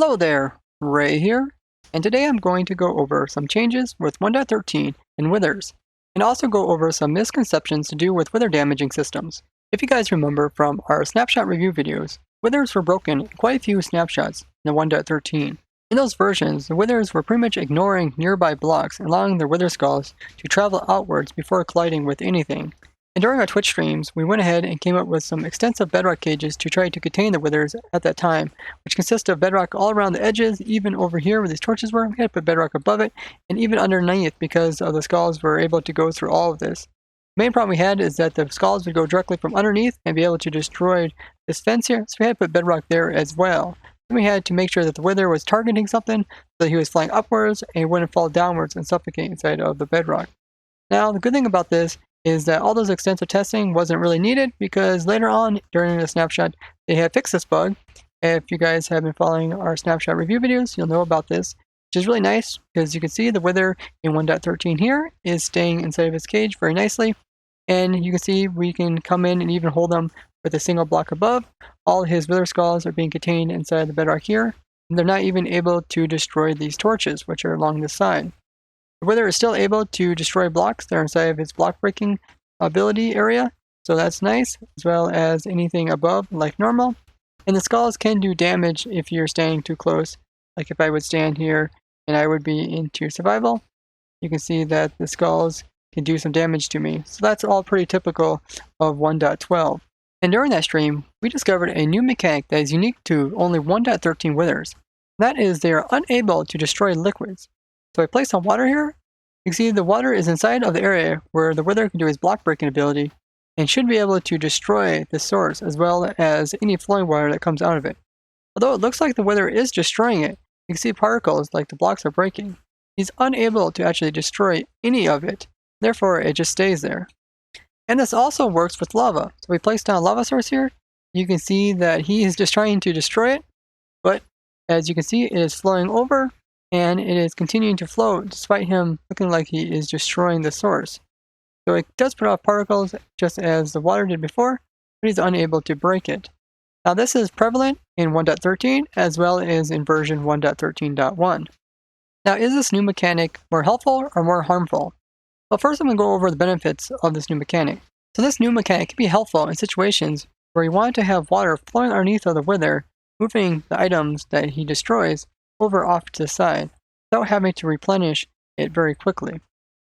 Hello there, Ray here, and today I'm going to go over some changes with 1.13 and withers, and also go over some misconceptions to do with wither damaging systems. If you guys remember from our snapshot review videos, withers were broken in quite a few snapshots in the 1.13. In those versions, the withers were pretty much ignoring nearby blocks and allowing their wither skulls to travel outwards before colliding with anything. And during our Twitch streams, we went ahead and came up with some extensive bedrock cages to try to contain the withers at that time, which consist of bedrock all around the edges, even over here where these torches were. We had to put bedrock above it, and even underneath because the skulls were able to go through all of this. The main problem we had is that the skulls would go directly from underneath and be able to destroy this fence here, so we had to put bedrock there as well. Then we had to make sure that the wither was targeting something so that he was flying upwards and he wouldn't fall downwards and suffocate inside of the bedrock. Now, the good thing about this is that all those extensive testing wasn't really needed because later on during the snapshot they had fixed this bug. If you guys have been following our snapshot review videos, you'll know about this, which is really nice because you can see the wither in 1.13 here is staying inside of his cage very nicely, and you can see we can come in and even hold them with a single block above. All his wither skulls are being contained inside the bedrock here, and they're not even able to destroy these torches which are along the side. The wither is still able to destroy blocks that are inside of its block breaking ability area, so that's nice, as well as anything above like normal. And the skulls can do damage if you're standing too close. Like if I would stand here and I would be into survival, you can see that the skulls can do some damage to me. So that's all pretty typical of 1.12. And during that stream, we discovered a new mechanic that is unique to only 1.13 withers. That is, they are unable to destroy liquids. So I placed some water here. You can see the water is inside of the area where the wither can do his block breaking ability and should be able to destroy the source as well as any flowing water that comes out of it. Although it looks like the wither is destroying it, you can see particles like the blocks are breaking. He's unable to actually destroy any of it, therefore it just stays there. And this also works with lava. So we placed down a lava source here. You can see that he is just trying to destroy it, but as you can see it is flowing over and it is continuing to flow despite him looking like he is destroying the source. So it does put off particles just as the water did before, but he's unable to break it. Now this is prevalent in 1.13 as well as in version 1.13.1. Now is this new mechanic more helpful or more harmful? Well, first I'm going to go over the benefits of this new mechanic. So this new mechanic can be helpful in situations where you want to have water flowing underneath of the wither, moving the items that he destroys over off to the side without having to replenish it very quickly.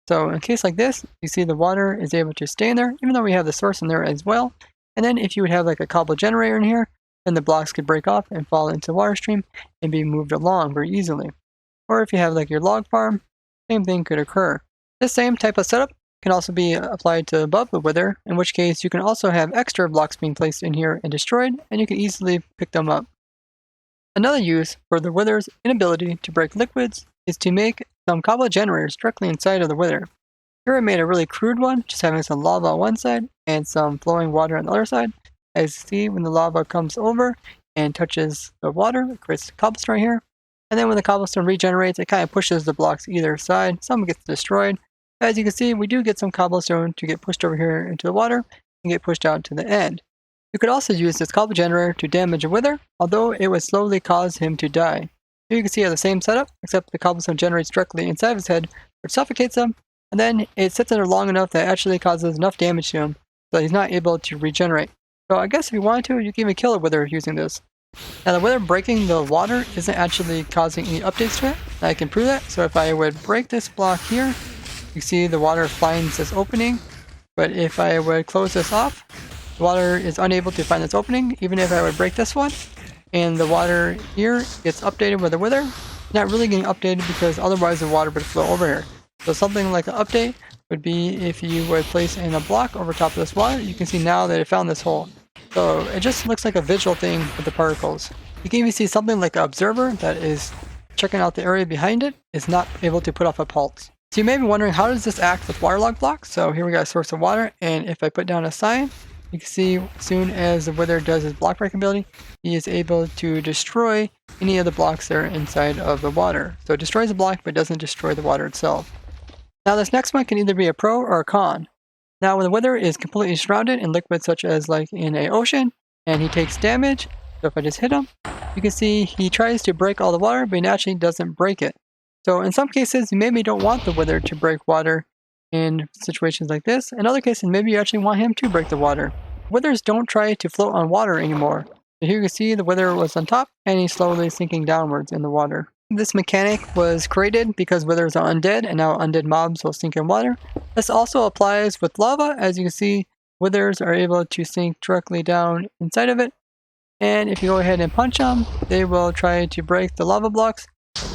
So in a case like this, you see the water is able to stay in there even though we have the source in there as well. And then if you would have like a cobble generator in here, then the blocks could break off and fall into the water stream and be moved along very easily. Or if you have like your log farm, same thing could occur. This same type of setup can also be applied to above the wither, in which case you can also have extra blocks being placed in here and destroyed, and you can easily pick them up. Another use for the wither's inability to break liquids is to make some cobble generators directly inside of the wither. Here I made a really crude one, just having some lava on one side and some flowing water on the other side. As you see, when the lava comes over and touches the water, it creates a cobblestone here. And then when the cobblestone regenerates, it kind of pushes the blocks either side. Some gets destroyed. As you can see, we do get some cobblestone to get pushed over here into the water and get pushed out to the end. You could also use this cobble generator to damage a wither, although it would slowly cause him to die. Here you can see I have the same setup, except the cobblestone generates directly inside of his head, which suffocates him, and then it sits in there long enough that it actually causes enough damage to him so that he's not able to regenerate. So I guess if you wanted to, you can even kill a wither using this. Now the wither breaking the water isn't actually causing any updates to it. I can prove that. So if I would break this block here, you see the water finds this opening, but if I would close this off, the water is unable to find this opening, even if I would break this one, and the water here gets updated with the wither. Not really getting updated because otherwise the water would flow over here. So something like an update would be if you would place in a block over top of this water. You can see now that it found this hole. So it just looks like a visual thing with the particles. You can even see something like an observer that is checking out the area behind it is not able to put off a pulse. So you may be wondering, how does this act with waterlogged blocks? So here we got a source of water, and if I put down a sign, you can see as soon as the wither does his block breaking ability, he is able to destroy any of the blocks that are inside of the water. So it destroys the block, but doesn't destroy the water itself. Now this next one can either be a pro or a con. Now when the wither is completely surrounded in liquids such as like in an ocean, and he takes damage, So if I just hit him, you can see he tries to break all the water, but he actually doesn't break it. So in some cases, you maybe don't want the wither to break water in situations like this. In other cases, maybe you actually want him to break the water. Withers don't try to float on water anymore. So here you can see the wither was on top, and he's slowly sinking downwards in the water. This mechanic was created because withers are undead, and now undead mobs will sink in water. This also applies with lava. As you can see, withers are able to sink directly down inside of it. And if you go ahead and punch them, they will try to break the lava blocks,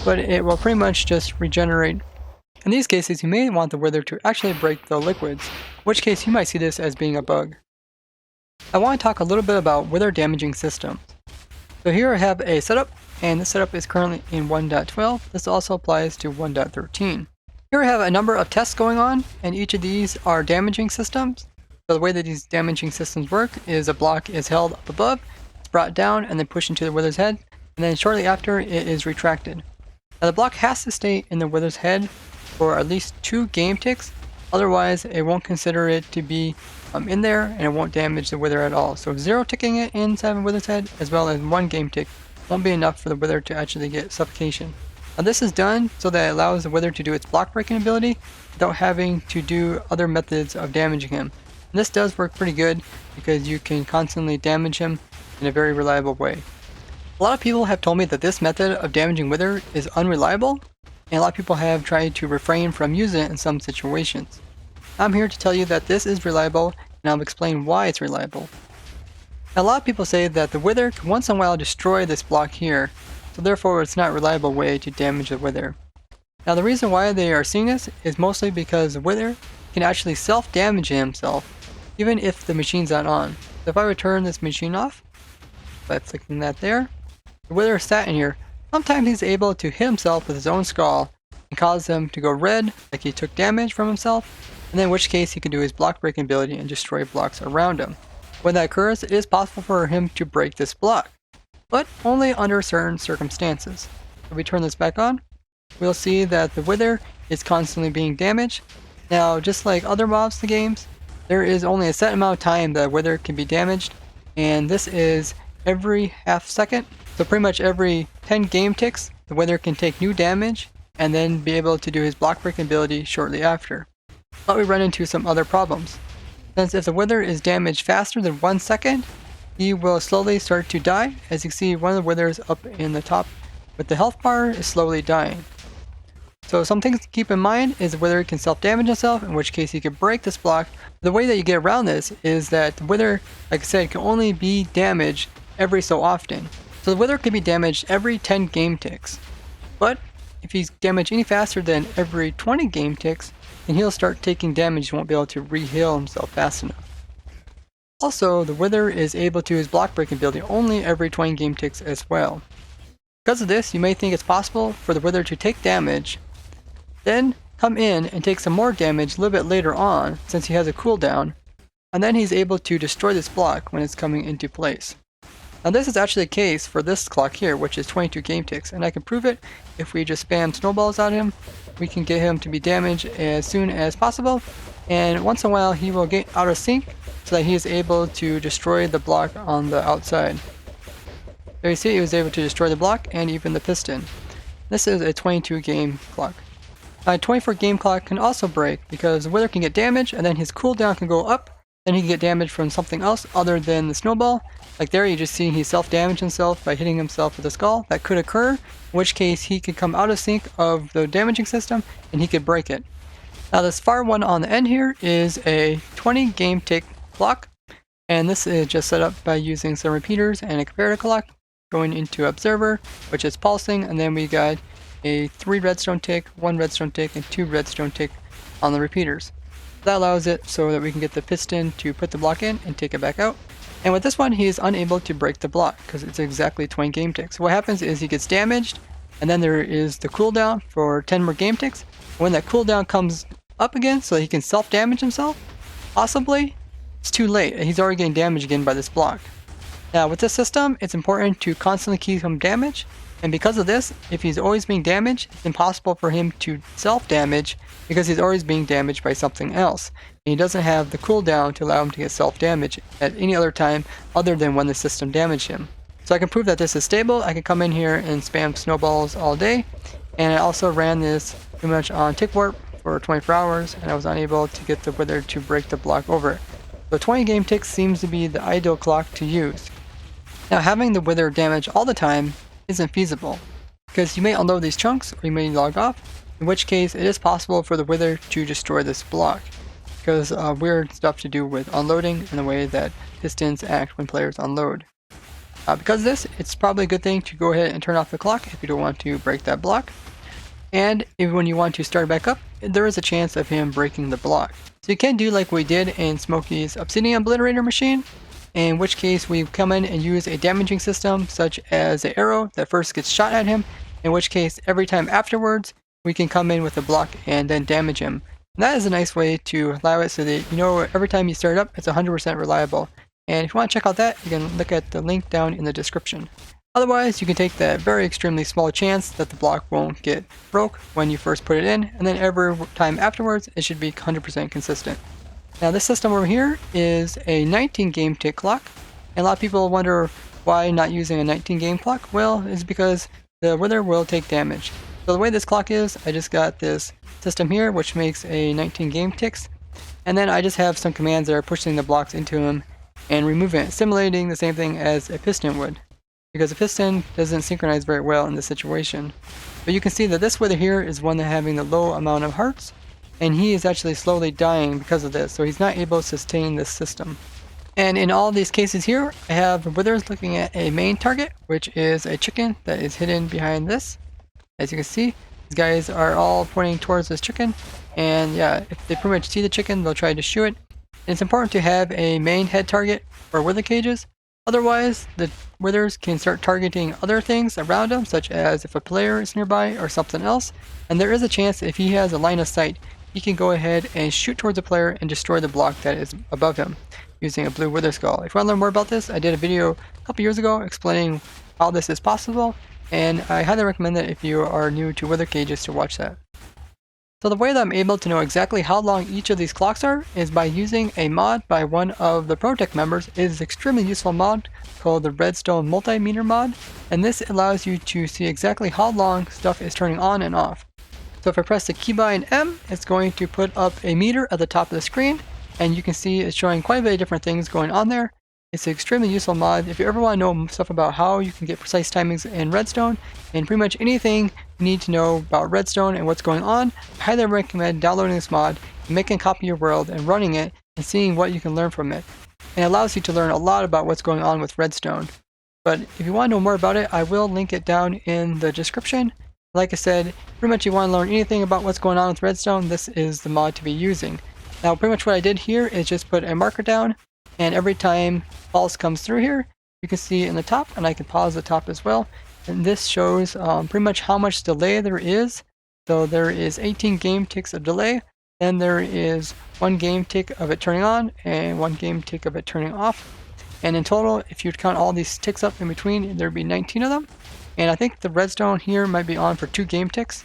but it will pretty much just regenerate. In these cases, you may want the wither to actually break the liquids, in which case you might see this as being a bug. I want to talk a little bit about wither damaging systems. So here I have a setup, and this setup is currently in 1.12. This also applies to 1.13. Here I have a number of tests going on, and each of these are damaging systems. So the way that these damaging systems work is a block is held up above, it's brought down, and then pushed into the wither's head, and then shortly after it is retracted. Now the block has to stay in the wither's head for at least 2 game ticks, otherwise it won't consider it to be in there, and it won't damage the wither at all. So 0 ticking it inside the wither's head, as well as 1 game tick, won't be enough for the wither to actually get suffocation. Now this is done so that it allows the wither to do its block breaking ability without having to do other methods of damaging him. And this does work pretty good because you can constantly damage him in a very reliable way. A lot of people have told me that this method of damaging wither is unreliable, and a lot of people have tried to refrain from using it in some situations. I'm here to tell you that this is reliable, and I'll explain why it's reliable. Now, a lot of people say that the wither can once in a while destroy this block here, so therefore it's not a reliable way to damage the wither. Now the reason why they are seeing this is mostly because the wither can actually self-damage himself even if the machine's not on. So if I would turn this machine off by flicking that there, the wither sat in here. Sometimes he's able to hit himself with his own skull and cause him to go red, like he took damage from himself, and then in which case he can do his block breaking ability and destroy blocks around him. When that occurs, it is possible for him to break this block, but only under certain circumstances. If we turn this back on, we'll see that the wither is constantly being damaged. Now, just like other mobs in the games, there is only a set amount of time that wither can be damaged, and this is every half second. So pretty much every 10 game ticks, the wither can take new damage and then be able to do his block breaking ability shortly after. But we run into some other problems. Since if the wither is damaged faster than 1 second, he will slowly start to die. As you can see, one of the withers up in the top with the health bar is slowly dying. So some things to keep in mind is the wither can self-damage himself, in which case he can break this block. The way that you get around this is that the wither, like I said, can only be damaged every so often. So the wither can be damaged every 10 game ticks. But if he's damaged any faster than every 20 game ticks, then he'll start taking damage and won't be able to re-heal himself fast enough. Also, the wither is able to his block breaking ability only every 20 game ticks as well. Because of this, you may think it's possible for the wither to take damage, then come in and take some more damage a little bit later on since he has a cooldown, and then he's able to destroy this block when it's coming into place. Now this is actually the case for this clock here, which is 22 game ticks, and I can prove it if we just spam snowballs at him. We can get him to be damaged as soon as possible, and once in a while he will get out of sync so that he is able to destroy the block on the outside. There you see he was able to destroy the block and even the piston. This is a 22 game clock. A 24 game clock can also break because the wither can get damaged and then his cooldown can go up, then he can get damage from something else other than the snowball. Like there you just see he self-damaged himself by hitting himself with a skull. That could occur, in which case he could come out of sync of the damaging system and he could break it. Now this far one on the end here is a 20 game tick clock, and this is just set up by using some repeaters and a comparator clock going into observer, which is pulsing, and then we got a 3 redstone tick, 1 redstone tick, and 2 redstone tick on the repeaters. That allows it so that we can get the piston to put the block in and take it back out. And with this one, he is unable to break the block because it's exactly 20 game ticks. So what happens is he gets damaged, and then there is the cooldown for 10 more game ticks. When that cooldown comes up again so he can self-damage himself, possibly, it's too late. He's already getting damaged again by this block. Now with this system, it's important to constantly keep him damaged. And because of this, if he's always being damaged, it's impossible for him to self-damage because he's always being damaged by something else. And he doesn't have the cooldown to allow him to get self-damage at any other time other than when the system damaged him. So I can prove that this is stable. I can come in here and spam snowballs all day. And I also ran this pretty much on tick warp for 24 hours, and I was unable to get the wither to break the block over it. So 20 game ticks seems to be the ideal clock to use. Now having the wither damage all the time isn't feasible, because you may unload these chunks or you may log off, in which case it is possible for the wither to destroy this block, because weird stuff to do with unloading and the way that pistons act when players unload. Because of this, it's probably a good thing to go ahead and turn off the clock if you don't want to break that block. And if when you want to start back up, there is a chance of him breaking the block. So you can do like we did in Smokey's Obsidian Obliterator machine, in which case we come in and use a damaging system such as an arrow that first gets shot at him, in which case every time afterwards we can come in with a block and then damage him. And that is a nice way to allow it so that you know every time you start up it's 100% reliable. And if you want to check out that, you can look at the link down in the description. Otherwise, you can take that very extremely small chance that the block won't get broke when you first put it in, and then every time afterwards, it should be 100% consistent. Now this system over here is a 19 game tick clock, and a lot of people wonder why not using a 19 game clock. Well, it's because the wither will take damage. So the way this clock is, I just got this system here, which makes a 19 game ticks, and then I just have some commands that are pushing the blocks into him and removing it, simulating the same thing as a piston would, because a piston doesn't synchronize very well in this situation. But you can see that this wither here is one that's having the low amount of hearts, and he is actually slowly dying because of this, so he's not able to sustain this system. And in all these cases here, I have withers looking at a main target, which is a chicken that is hidden behind this. As you can see, these guys are all pointing towards this chicken, and yeah, if they pretty much see the chicken, they'll try to shoot it. It's important to have a main head target for wither cages, otherwise the withers can start targeting other things around them, such as if a player is nearby or something else, and there is a chance if he has a line of sight, he can go ahead and shoot towards a player and destroy the block that is above him using a blue wither skull. If you want to learn more about this, I did a video a couple years ago explaining how this is possible, and I highly recommend that if you are new to wither cages to watch that. So the way that I'm able to know exactly how long each of these clocks are is by using a mod by one of the ProtoTech members. It is an extremely useful mod called the Redstone Multimeter Mod, and this allows you to see exactly how long stuff is turning on and off. So if I press the keybind M, it's going to put up a meter at the top of the screen, and you can see it's showing quite a bit of different things going on there. It's an extremely useful mod. If you ever want to know stuff about how you can get precise timings in Redstone, and pretty much anything you need to know about Redstone and what's going on, I highly recommend downloading this mod, and making a copy of your world and running it, and seeing what you can learn from it. And it allows you to learn a lot about what's going on with Redstone. But if you want to know more about it, I will link it down in the description. Like I said, pretty much you want to learn anything about what's going on with Redstone, this is the mod to be using. Now pretty much what I did here is just put a marker down, and every time false comes through here, you can see in the top, and I can pause the top as well. And this shows pretty much how much delay there is. So there is 18 game ticks of delay, then there is 1 game tick of it turning on, and 1 game tick of it turning off. And in total, if you count all these ticks up in between, there'd be 19 of them. And I think the redstone here might be on for 2 game ticks,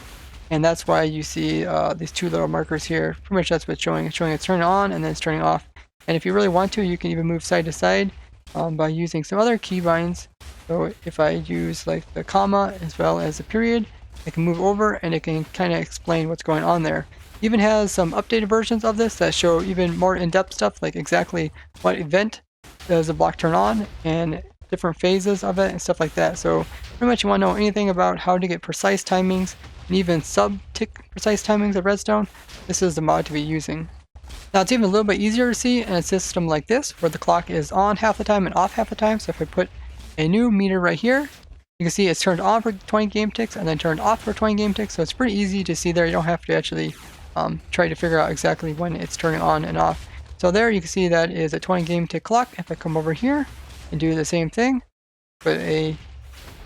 and that's why you see these 2 little markers here. Pretty much that's what's showing. It's showing it's turning on and then it's turning off. And if you really want to, you can even move side to side by using some other keybinds. So if I use like the comma as well as the period, I can move over and it can kind of explain what's going on there. It even has some updated versions of this that show even more in-depth stuff, like exactly what event does the block turn on and different phases of it and stuff like that. So pretty much you want to know anything about how to get precise timings and even sub-tick precise timings of Redstone, this is the mod to be using. Now it's even a little bit easier to see in a system like this where the clock is on half the time and off half the time. So if I put a new meter right here, you can see it's turned on for 20 game ticks and then turned off for 20 game ticks. So it's pretty easy to see there. You don't have to actually try to figure out exactly when it's turning on and off. So there you can see that is a 20 game tick clock. If I come over here and do the same thing, put a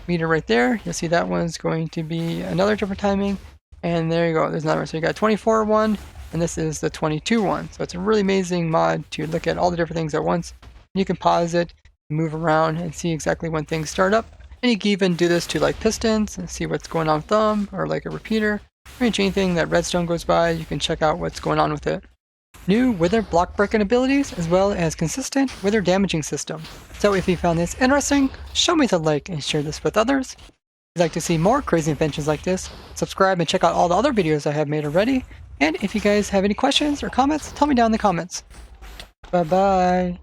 meter right there, you'll see that one's going to be another different timing. And there you go, there's another one. So you got 24 one, and this is the 22 one. So it's a really amazing mod to look at all the different things at once. You can pause it, move around, and see exactly when things start up. And you can even do this to like pistons and see what's going on with them, or like a repeater. Pretty much anything that Redstone goes by, you can check out what's going on with it. New wither block breaking abilities, as well as consistent wither damaging system. So if you found this interesting, show me the like and share this with others. If you'd like to see more crazy inventions like this, subscribe and check out all the other videos I have made already. And if you guys have any questions or comments, tell me down in the comments. Bye bye.